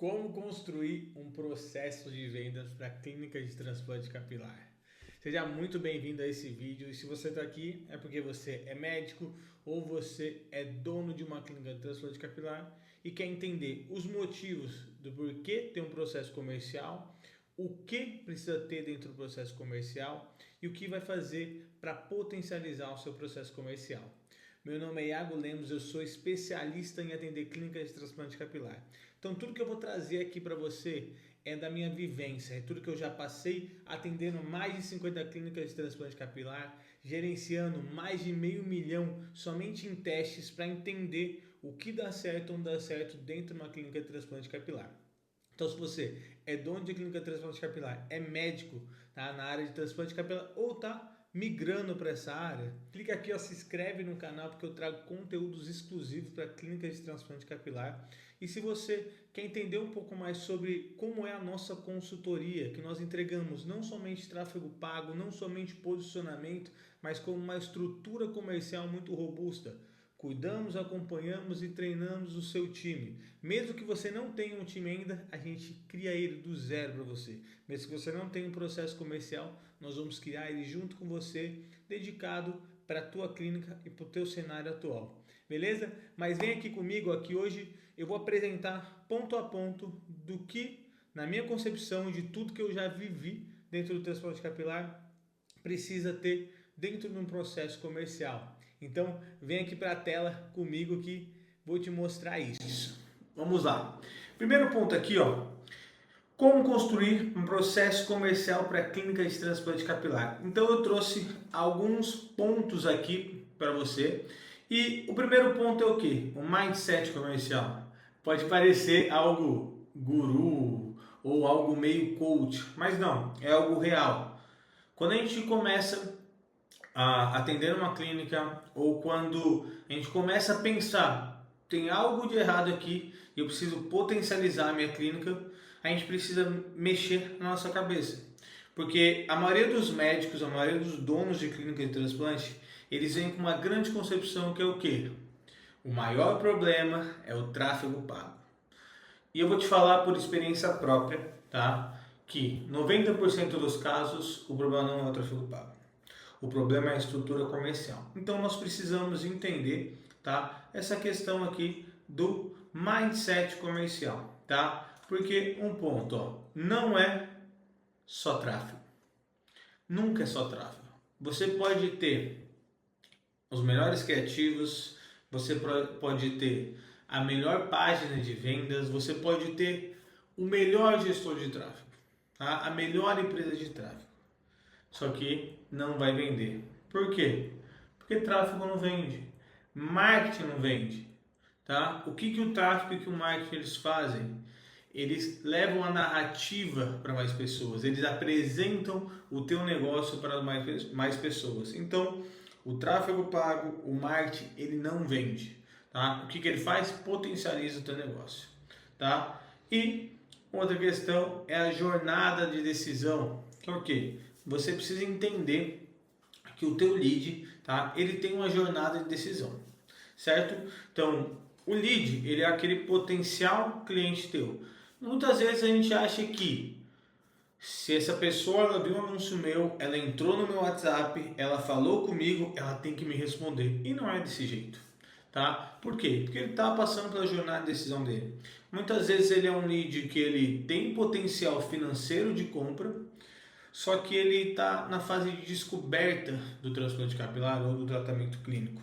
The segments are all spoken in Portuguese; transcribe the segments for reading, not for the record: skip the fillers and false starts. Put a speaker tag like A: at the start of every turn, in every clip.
A: Como construir um processo de vendas para clínica de transplante capilar? Seja muito bem-vindo a esse vídeo e se você está aqui é porque você é médico ou você é dono de uma clínica de transplante capilar e quer entender os motivos do porquê ter um processo comercial, o que precisa ter dentro do processo comercial e o que vai fazer para potencializar o seu processo comercial. Meu nome é Iago Lemos, eu sou especialista em atender clínicas de transplante capilar. Então tudo que eu vou trazer aqui para você é da minha vivência, é tudo que eu já passei atendendo mais de 50 clínicas de transplante capilar, gerenciando mais de $500 mil somente em testes para entender o que dá certo ou não dá certo dentro de uma clínica de transplante capilar. Então, se você é dono de clínica de transplante capilar, é médico, tá, na área de transplante capilar ou tá migrando para essa área, clica aqui, ó, se inscreve no canal porque eu trago conteúdos exclusivos para clínicas de transplante capilar. E se você quer entender um pouco mais sobre como é a nossa consultoria, que nós entregamos não somente tráfego pago, não somente posicionamento, mas como uma estrutura comercial muito robusta. Cuidamos, acompanhamos e treinamos o seu time. Mesmo que você não tenha um time ainda, a gente cria ele do zero para você. Mesmo que você não tenha um processo comercial, nós vamos criar ele junto com você, dedicado para a tua clínica e para o teu cenário atual. Beleza? Mas vem aqui comigo, aqui hoje eu vou apresentar ponto a ponto do que, na minha concepção, de tudo que eu já vivi dentro do transplante capilar, precisa ter dentro de um processo comercial. Então, vem aqui para a tela comigo que vou te mostrar isso. Vamos lá. Primeiro ponto aqui, ó. Como construir um processo comercial para clínica de transplante capilar. Então, eu trouxe alguns pontos aqui para você. E o primeiro ponto é o quê? O mindset comercial. Pode parecer algo guru ou algo meio coach, mas não, é algo real. Quando a gente começa a atender uma clínica ou quando a gente começa a pensar, tem algo de errado aqui e eu preciso potencializar a minha clínica, a gente precisa mexer na nossa cabeça. Porque a maioria dos médicos, a maioria dos donos de clínica de transplante, eles vêm com uma grande concepção que é o quê? O maior problema é o tráfego pago. E eu vou te falar por experiência própria, tá? Que 90% dos casos o problema não é o tráfego pago. O problema é a estrutura comercial. Então nós precisamos entender, tá? Essa questão aqui do mindset comercial, tá? Porque um ponto, ó, não é só tráfego. Nunca é só tráfego. Você pode ter os melhores criativos, você pode ter a melhor página de vendas, você pode ter o melhor gestor de tráfego, tá? A melhor empresa de tráfego. Só que não vai vender. Por quê? Porque tráfego não vende. Marketing não vende. Tá? O que o tráfego e que o marketing eles fazem? Eles levam a narrativa para mais pessoas. Eles apresentam o teu negócio para mais pessoas. Então, o tráfego pago, o marketing, ele não vende. Tá? O que ele faz? Potencializa o teu negócio. Tá? E outra questão é a jornada de decisão. Que é o quê? Você precisa entender que o teu lead, tá? Ele tem uma jornada de decisão, certo? Então, o lead, ele é aquele potencial cliente teu. Muitas vezes a gente acha que se essa pessoa ela viu um anúncio meu, ela entrou no meu WhatsApp, ela falou comigo, ela tem que me responder. E não é desse jeito, tá? Por quê? Porque ele está passando pela jornada de decisão dele. Muitas vezes ele é um lead que ele tem potencial financeiro de compra, só que ele está na fase de descoberta do transplante capilar ou do tratamento clínico,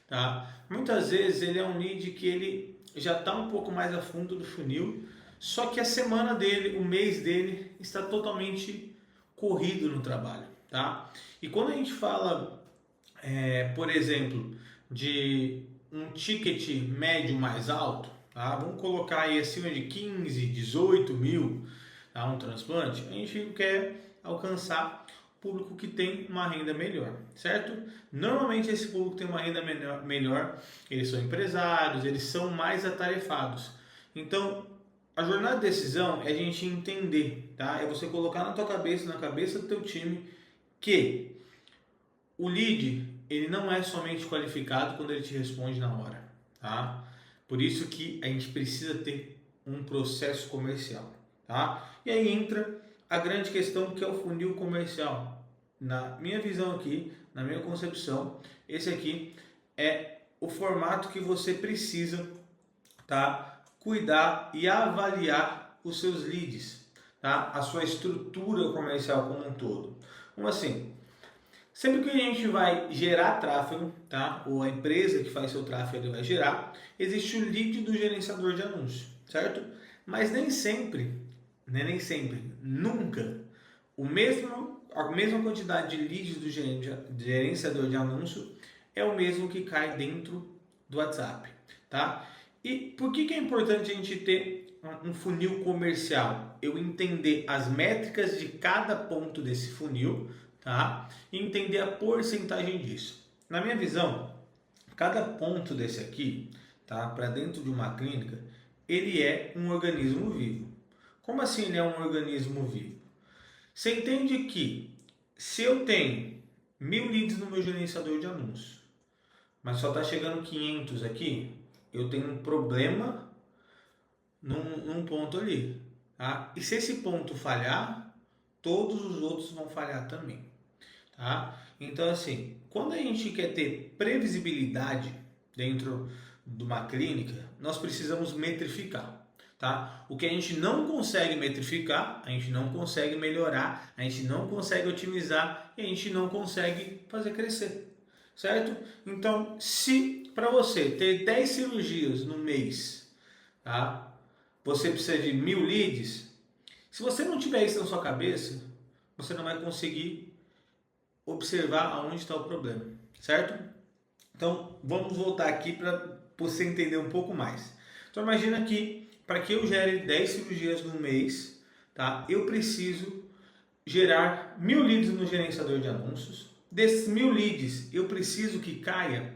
A: tá? Muitas vezes ele é um lead que ele já está um pouco mais a fundo do funil, só que a semana dele, o mês dele está totalmente corrido no trabalho, tá? E quando a gente fala, por exemplo, de um ticket médio mais alto, tá? Vamos colocar aí acima de 15, 18 mil, tá? Um transplante, a gente quer alcançar público que tem uma renda melhor, certo? Normalmente esse público que tem uma renda melhor, eles são empresários, eles são mais atarefados. Então, a jornada de decisão é a gente entender, tá? É você colocar na tua cabeça, na cabeça do teu time, que o lead, ele não é somente qualificado quando ele te responde na hora, tá? Por isso que a gente precisa ter um processo comercial, tá? E aí entra a grande questão que é o funil comercial. Na minha visão aqui, na minha concepção, esse aqui é o formato que você precisa, tá, cuidar e avaliar os seus leads, tá? A sua estrutura comercial como um todo. Como assim? Sempre que a gente vai gerar tráfego, tá? Ou a empresa que faz seu tráfego vai gerar, existe o lead do gerenciador de anúncio, certo? Mas nem sempre, né? Nem sempre, nunca, a mesma quantidade de leads do gerenciador de anúncio é o mesmo que cai dentro do WhatsApp, tá? E por que é importante a gente ter um funil comercial? Eu entender as métricas de cada ponto desse funil, tá? E entender a porcentagem disso. Na minha visão, cada ponto desse aqui, tá? Para dentro de uma clínica, ele é um organismo vivo. Como assim ele é um organismo vivo? Você entende que se eu tenho 1000 leads no meu gerenciador de anúncios, mas só está chegando 500 aqui, eu tenho um problema num ponto ali, tá? E se esse ponto falhar, todos os outros vão falhar também, tá? Então, assim, quando a gente quer ter previsibilidade dentro de uma clínica, nós precisamos metrificar, tá? O que a gente não consegue metrificar, a gente não consegue melhorar, a gente não consegue otimizar e a gente não consegue fazer crescer, certo? Então, se para você ter 10 cirurgias no mês, tá? Você precisa de 1000 leads. Se você não tiver isso na sua cabeça, você não vai conseguir observar aonde está o problema, certo? Então, vamos voltar aqui para você entender um pouco mais. Então, imagina que para que eu gere 10 cirurgias no mês, tá? Eu preciso gerar 1000 leads no gerenciador de anúncios. Desses 1000 leads, eu preciso que caia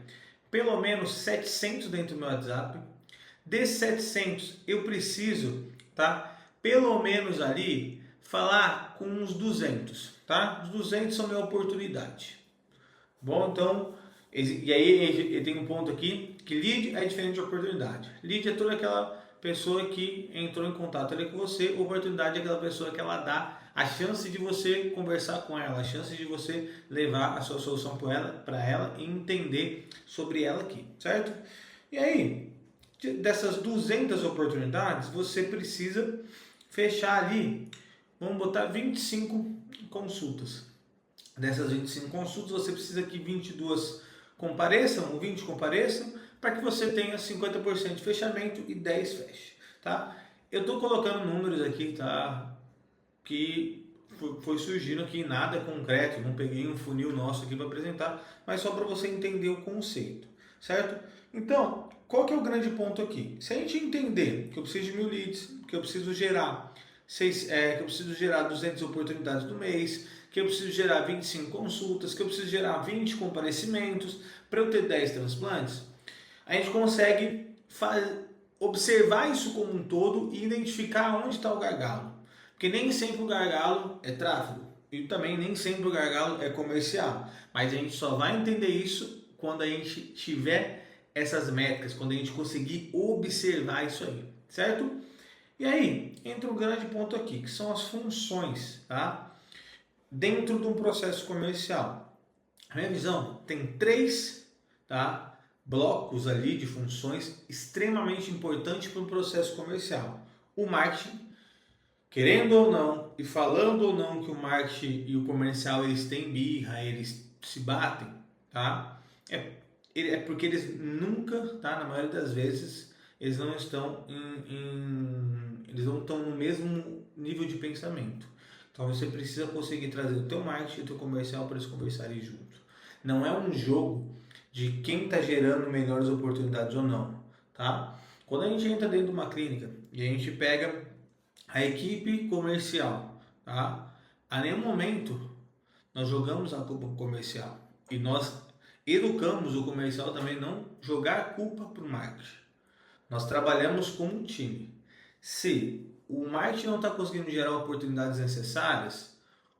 A: pelo menos 700 dentro do meu WhatsApp. Desses 700, eu preciso, tá? Pelo menos ali, falar com uns 200, tá? Os 200 são minha oportunidade. Bom, então, e aí tem um ponto aqui, que lead é diferente de oportunidade. Lead é toda aquela pessoa que entrou em contato ali com você, oportunidade é aquela pessoa que ela dá a chance de você conversar com ela, a chance de você levar a sua solução para ela e entender sobre ela aqui, certo? E aí, dessas 200 oportunidades, você precisa fechar ali, vamos botar 25 consultas. Dessas 25 consultas, você precisa que 22 compareçam, ou 20 compareçam, para que você tenha 50% de fechamento e 10 feche, tá? Eu estou colocando números aqui, tá? Que foi surgindo aqui, nada concreto, não peguei um funil nosso aqui para apresentar, mas só para você entender o conceito, certo? Então, qual que é o grande ponto aqui? Se a gente entender que eu preciso de 1000 leads, que eu preciso gerar que eu preciso gerar 200 oportunidades no mês, que eu preciso gerar 25 consultas, que eu preciso gerar 20 comparecimentos para eu ter 10 transplantes, a gente consegue observar isso como um todo e identificar onde está o gargalo. Porque nem sempre o gargalo é tráfego e também nem sempre o gargalo é comercial. Mas a gente só vai entender isso quando a gente tiver essas métricas, quando a gente conseguir observar isso aí, certo? E aí, entra um grande ponto aqui, que são as funções, tá? Dentro de um processo comercial. A minha visão tem 3, tá, blocos ali de funções extremamente importantes para um processo comercial. O marketing, querendo ou não, e falando ou não que o marketing e o comercial eles têm birra, eles se batem, tá? É porque eles nunca, tá, na maioria das vezes, eles não estão eles não estão no mesmo nível de pensamento. Então você precisa conseguir trazer o teu marketing e o teu comercial para eles conversarem junto. Não é um jogo de quem está gerando melhores oportunidades ou não, tá? Quando a gente entra dentro de uma clínica e a gente pega a equipe comercial, tá? A nenhum momento nós jogamos a culpa pro comercial e nós educamos o comercial também não jogar a culpa para o marketing. Nós trabalhamos como um time. Se o marketing não está conseguindo gerar oportunidades necessárias,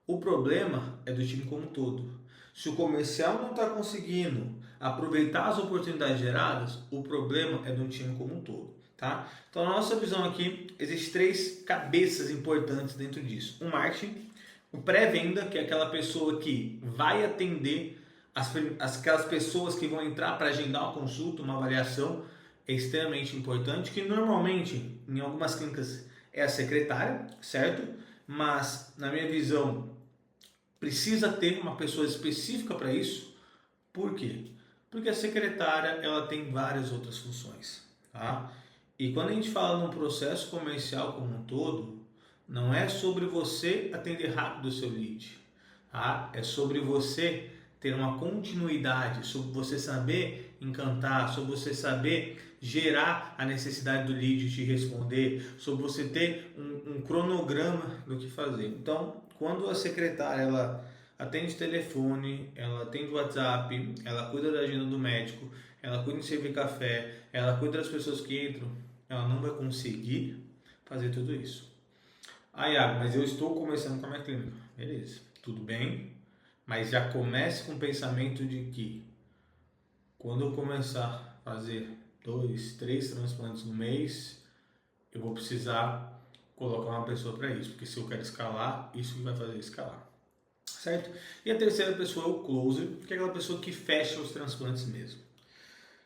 A: o problema é do time como um todo. Se o comercial não está conseguindo aproveitar as oportunidades geradas, o problema é do time como um todo. tá? Então, na nossa visão aqui, existem 3 cabeças importantes dentro disso. O marketing, o pré-venda, que é aquela pessoa que vai atender aquelas pessoas que vão entrar para agendar uma consulta, uma avaliação, é extremamente importante, que normalmente, em algumas clínicas, é a secretária, certo? Mas, na minha visão, precisa ter uma pessoa específica para isso. Por quê? Porque a secretária, ela tem várias outras funções, tá? E quando a gente fala num processo comercial como um todo, não é sobre você atender rápido o seu lead, tá? É sobre você ter uma continuidade, sobre você saber encantar, sobre você saber gerar a necessidade do lead de responder, sobre você ter um cronograma do que fazer. Então, quando a secretária ela atende telefone, ela atende WhatsApp, ela cuida da agenda do médico, ela cuida de servir café, ela cuida das pessoas que entram, ela não vai conseguir fazer tudo isso. Ah, Iago, mas eu estou começando com a minha clínica. Beleza, tudo bem, mas já comece com o pensamento de que quando eu começar a fazer 2, 3 transplantes no mês, eu vou precisar colocar uma pessoa para isso, porque se eu quero escalar, isso que vai fazer escalar. Certo? E a terceira pessoa é o closer, que é aquela pessoa que fecha os transplantes mesmo.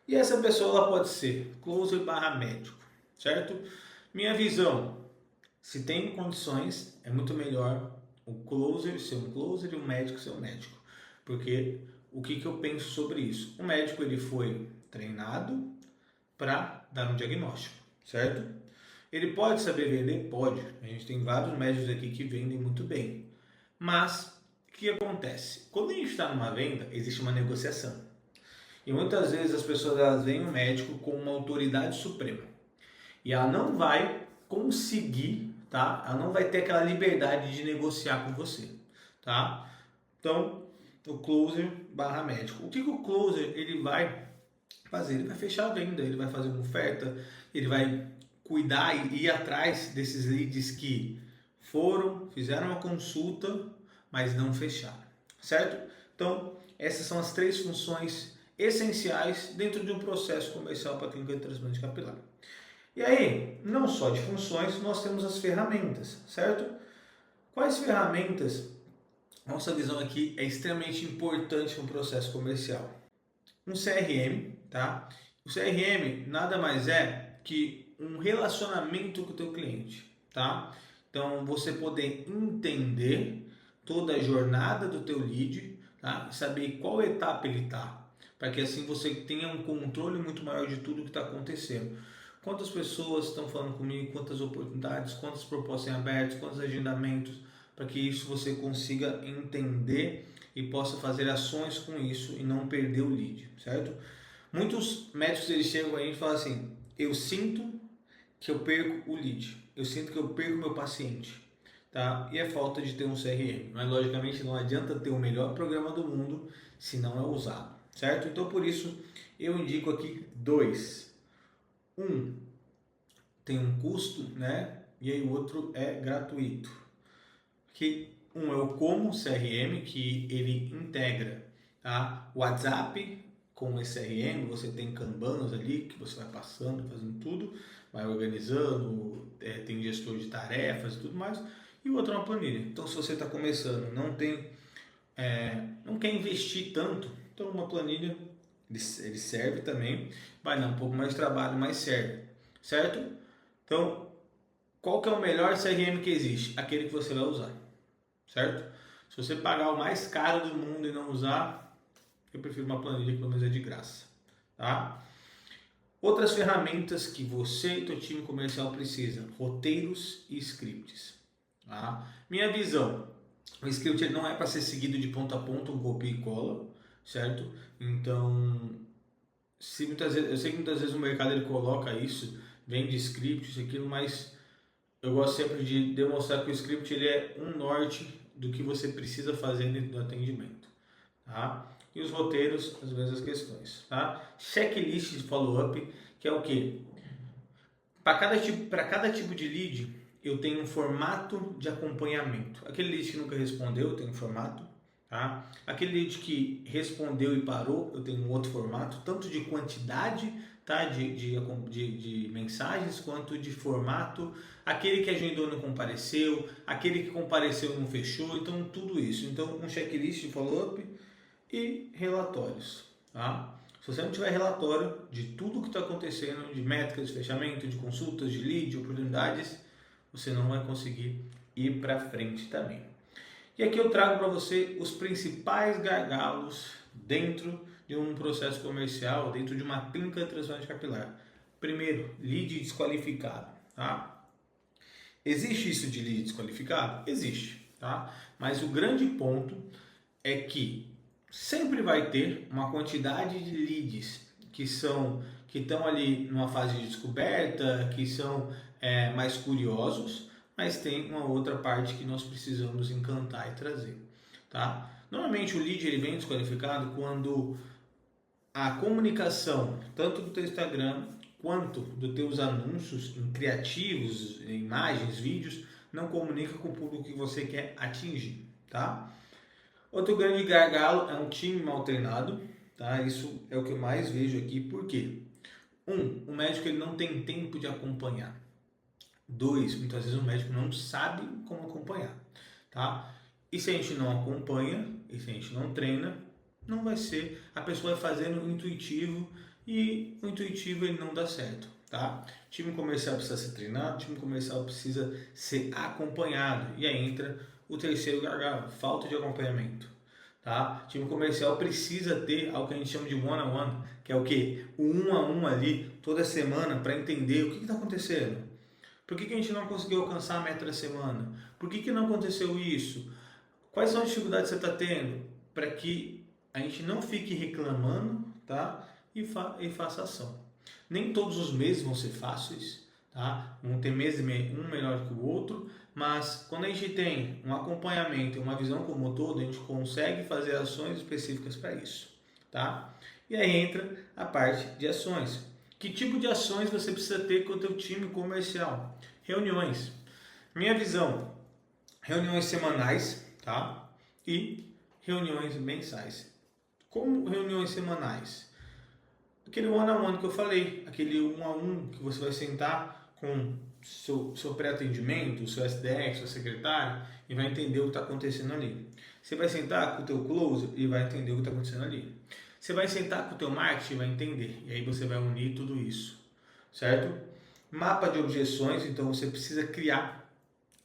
A: E essa pessoa ela pode ser closer / médico, certo? Minha visão, se tem condições, é muito melhor o closer ser um closer e o médico ser um médico. Porque o que eu penso sobre isso? O médico ele foi treinado para dar um diagnóstico, certo? Ele pode saber vender? Pode. A gente tem vários médicos aqui que vendem muito bem. Mas o que acontece? Quando a gente está numa venda, existe uma negociação. E muitas vezes as pessoas elas veem o médico com uma autoridade suprema. E ela não vai conseguir, tá? Ela não vai ter aquela liberdade de negociar com você, tá? Então, o closer / médico. O que o closer ele vai fazer? Ele vai fechar a venda, ele vai fazer uma oferta, ele vai cuidar e ir atrás desses leads que fizeram uma consulta, mas não fecharam, certo? Então, essas são as 3 funções essenciais dentro de um processo comercial para a clínica de transplante capilar. E aí, não só de funções, nós temos as ferramentas, certo? Quais ferramentas? Nossa visão aqui é extremamente importante no processo comercial. Um CRM, tá? O CRM nada mais é que um relacionamento com o teu cliente, tá? Então, você poder entender toda a jornada do teu lead, tá? E saber qual etapa ele está, para que assim você tenha um controle muito maior de tudo que está acontecendo. Quantas pessoas estão falando comigo, quantas oportunidades, quantas propostas em aberto, quantos agendamentos, para que isso você consiga entender e possa fazer ações com isso e não perder o lead, certo? Muitos médicos eles chegam aí e falam assim: eu sinto que eu perco o lead, eu sinto que eu perco o meu paciente, tá? E é falta de ter um CRM, mas logicamente não adianta ter o melhor programa do mundo se não é usado, certo? Então por isso eu indico aqui 2. Tem um custo, né? E aí o outro é gratuito. Que um é o Como CRM, que ele integra, tá? O WhatsApp com esse CRM, você tem Kanbanos ali que você vai passando, fazendo tudo, vai organizando, tem gestor de tarefas e tudo mais. E o outro é uma planilha. Então, se você está começando, não quer investir tanto, então uma planilha ele serve também, vai dar um pouco mais de trabalho, mas serve, certo? Então, qual que é o melhor CRM que existe? Aquele que você vai usar, certo? Se você pagar o mais caro do mundo e não usar, eu prefiro uma planilha que pelo menos é de graça, tá? Outras ferramentas que você e seu time comercial precisa: roteiros e scripts, tá? Minha visão: o script ele não é para ser seguido de ponta a ponta, um copia e cola, certo? Então, eu sei que muitas vezes o mercado ele coloca isso, vende script, isso, aquilo, mas eu gosto sempre de demonstrar que o script ele é um norte do que você precisa fazer dentro do atendimento, tá? E os roteiros, as mesmas questões, tá? Checklist de follow-up, que é o quê? Para cada tipo de lead, eu tenho um formato de acompanhamento. Aquele lead que nunca respondeu, eu tenho um formato, tá? Aquele lead que respondeu e parou, eu tenho um outro formato, tanto de quantidade tá? De mensagens, quanto de formato, aquele que agendou não compareceu, aquele que compareceu não fechou, então tudo isso. Então um checklist de follow-up e relatórios, tá? Se você não tiver relatório de tudo que está acontecendo, de métricas de fechamento, de consultas, de lead, de oportunidades, você não vai conseguir ir para frente também. E aqui eu trago para você os principais gargalos dentro de um processo comercial, dentro de uma clínica de transplante capilar. Primeiro, lead desqualificado, tá? Existe isso de lead desqualificado? Existe, tá? Mas o grande ponto é que sempre vai ter uma quantidade de leads que estão ali numa fase de descoberta, que são mais curiosos, mas tem uma outra parte que nós precisamos encantar e trazer, tá? Normalmente o lead ele vem desqualificado quando a comunicação, tanto do teu Instagram quanto dos teus anúncios em criativos, imagens, vídeos, não comunica com o público que você quer atingir, tá? Outro grande gargalo é um time mal treinado, tá? Isso é o que eu mais vejo aqui, por quê? O médico ele não tem tempo de acompanhar. 2, muitas vezes o médico não sabe como acompanhar, tá? E se a gente não acompanha, e se a gente não treina, não vai ser, a pessoa vai fazendo intuitivo e o intuitivo ele não dá certo, tá? O time comercial precisa ser treinado, o time comercial precisa ser acompanhado, e aí entra o terceiro gargalo, falta de acompanhamento, tá? O time comercial precisa ter algo que a gente chama de one-on-one, que é o quê? O 1-a-1 ali, toda semana, para entender o que está acontecendo. Por que a gente não conseguiu alcançar a meta da semana? Por que não aconteceu isso? Quais são as dificuldades que você está tendo? Para que a gente não fique reclamando, tá? E faça ação. Nem todos os meses vão ser fáceis, tá? Vão ter meses um melhor que o outro, mas quando a gente tem um acompanhamento e uma visão como um todo, a gente consegue fazer ações específicas para isso, tá? E aí entra a parte de ações. Que tipo de ações você precisa ter com o teu time comercial? Reuniões. Minha visão, reuniões semanais, tá? E reuniões mensais. Como reuniões semanais? Aquele one-on-one que eu falei, aquele 1-a-1 que você vai sentar com seu pré-atendimento, seu SDR, sua secretária e vai entender o que está acontecendo ali. Você vai sentar com o teu closer e vai entender o que está acontecendo ali. Você vai sentar com o teu marketing e vai entender. E aí você vai unir tudo isso, certo? Mapa de objeções, então você precisa criar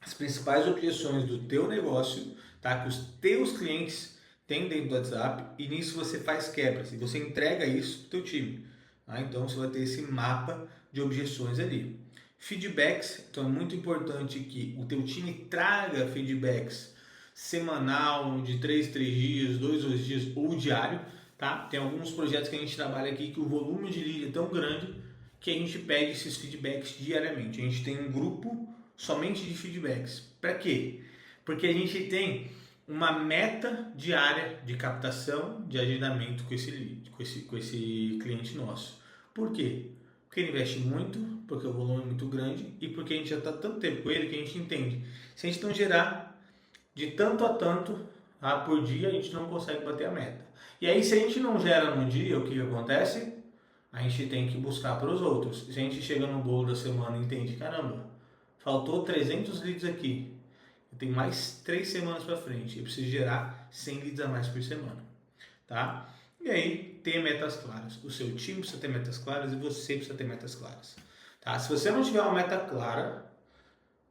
A: as principais objeções do teu negócio, tá? Que os teus clientes têm dentro do WhatsApp e nisso você faz quebras e você entrega isso para o teu time. Tá? Então você vai ter esse mapa de objeções ali. Feedbacks, então é muito importante que o teu time traga feedbacks semanal, de 3 dias, 2 dias ou diário, tá? Tem alguns projetos que a gente trabalha aqui que o volume de lead é tão grande que a gente pede esses feedbacks diariamente. A gente tem um grupo somente de feedbacks. Para quê? Porque a gente tem uma meta diária de captação, de agendamento com esse lead, com esse cliente nosso. Por quê? Porque ele investe muito, porque o volume é muito grande e porque a gente já está tanto tempo com ele que a gente entende. Se a gente não gerar de tanto a tanto por dia, a gente não consegue bater a meta. E aí, se a gente não gera no dia, o que acontece? A gente tem que buscar para os outros. Se a gente chega no bolo da semana e entende, caramba, faltou 300 leads aqui, eu tenho mais 3 semanas para frente, eu preciso gerar 100 leads a mais por semana, tá? E aí, ter metas claras. O seu time precisa ter metas claras e você precisa ter metas claras, tá? Se você não tiver uma meta clara,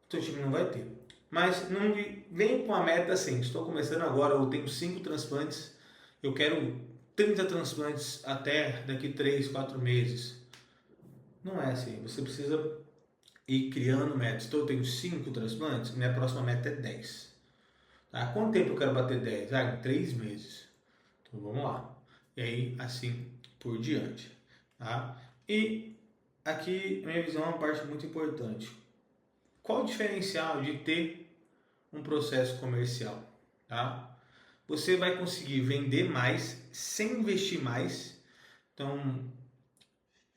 A: o seu time não vai ter. Mas não vem com a meta assim, estou começando agora, eu tenho 5 transplantes, eu quero 30 transplantes até daqui 3, 4 meses. Não é assim, você precisa ir criando metas. Então eu tenho 5 transplantes, minha próxima meta é 10. Tá? Quanto tempo eu quero bater 10? Em 3 meses. Então vamos lá. E aí, assim por diante. Tá? E aqui, minha visão é uma parte muito importante. Qual o diferencial de ter um processo comercial? Tá? Você vai conseguir vender mais sem investir mais. Então,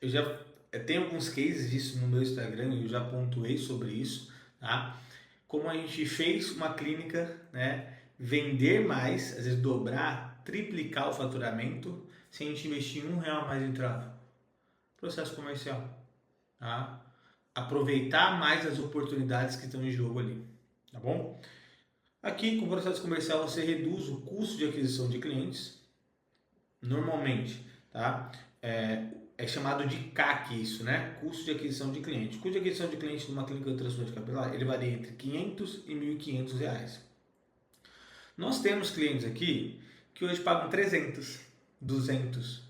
A: eu já tenho alguns cases disso no meu Instagram, eu já pontuei sobre isso, tá? Como a gente fez uma clínica, né, vender mais, às vezes dobrar, triplicar o faturamento, sem a gente investir R$1 mais em trava. processo comercial, tá? Aproveitar mais as oportunidades que estão em jogo ali, tá bom? Aqui, com o processo comercial, você reduz o custo de aquisição de clientes, normalmente, tá? É chamado de CAC isso, né? Custo de aquisição de cliente. O custo de aquisição de cliente de uma clínica de transplante capilar, ele varia entre 500 e 1.500 reais. Nós temos clientes aqui que hoje pagam 300, 200,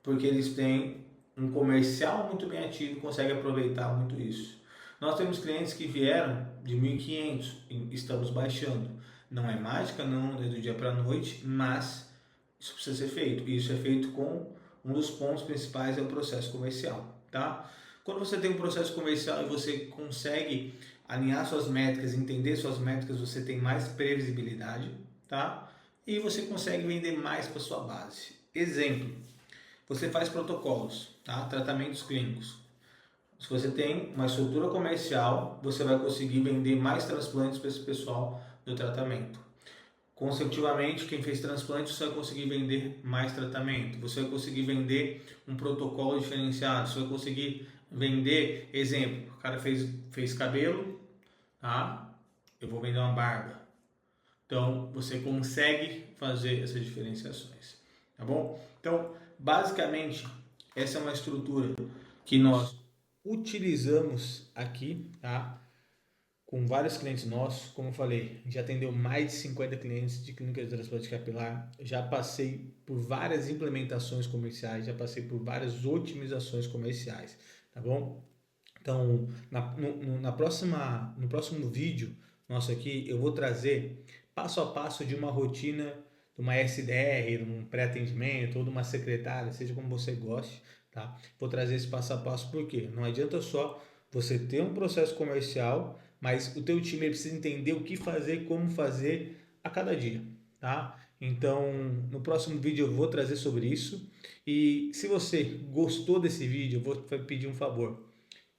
A: porque eles têm um comercial muito bem ativo e conseguem aproveitar muito isso. Nós temos clientes que vieram de 1.500 e estamos baixando. Não é mágica, não é do dia para a noite, mas isso precisa ser feito. E isso é feito com um dos pontos principais é o processo comercial, tá? Quando você tem um processo comercial e você consegue alinhar suas métricas, entender suas métricas, você tem mais previsibilidade, tá? E você consegue vender mais para sua base. Exemplo, você faz protocolos, tá? Tratamentos clínicos. Se você tem uma estrutura comercial, você vai conseguir vender mais transplantes para esse pessoal do tratamento. Consecutivamente, quem fez transplante, você vai conseguir vender mais tratamento. Você vai conseguir vender um protocolo diferenciado. Você vai conseguir vender, exemplo, o cara fez cabelo, tá? Eu vou vender uma barba. Então, você consegue fazer essas diferenciações, tá bom? Então, basicamente, essa é uma estrutura que nós utilizamos aqui, tá? Com vários clientes nossos, como eu falei, a gente atendeu mais de 50 clientes de clínica de transplante capilar, já passei por várias implementações comerciais, já passei por várias otimizações comerciais, tá bom? Então, no próximo vídeo nosso aqui, eu vou trazer passo a passo de uma rotina de uma SDR, de um pré-atendimento ou de uma secretária, seja como você goste, tá? Vou trazer esse passo a passo porque não adianta só você ter um processo comercial, mas o teu time precisa entender o que fazer, como fazer a cada dia, tá? Então, no próximo vídeo eu vou trazer sobre isso. E se você gostou desse vídeo, eu vou pedir um favor.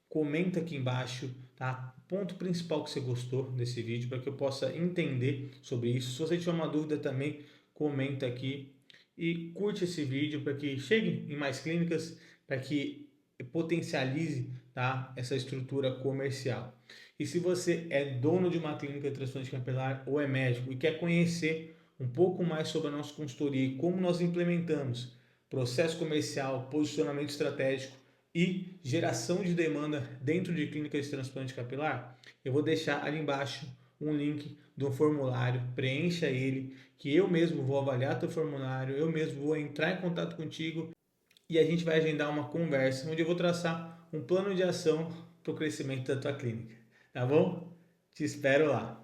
A: Comenta aqui embaixo, tá? Ponto principal que você gostou desse vídeo para que eu possa entender sobre isso. Se você tiver uma dúvida também, comenta aqui e curte esse vídeo para que chegue em mais clínicas, para que potencialize, tá, essa estrutura comercial. E se você é dono de uma clínica de transplante capilar ou é médico e quer conhecer um pouco mais sobre a nossa consultoria e como nós implementamos processo comercial, posicionamento estratégico e geração de demanda dentro de clínicas de transplante capilar, eu vou deixar ali embaixo um link do formulário, preencha ele, que eu mesmo vou avaliar teu formulário, eu mesmo vou entrar em contato contigo e a gente vai agendar uma conversa onde eu vou traçar um plano de ação para o crescimento da tua clínica, tá bom? Te espero lá.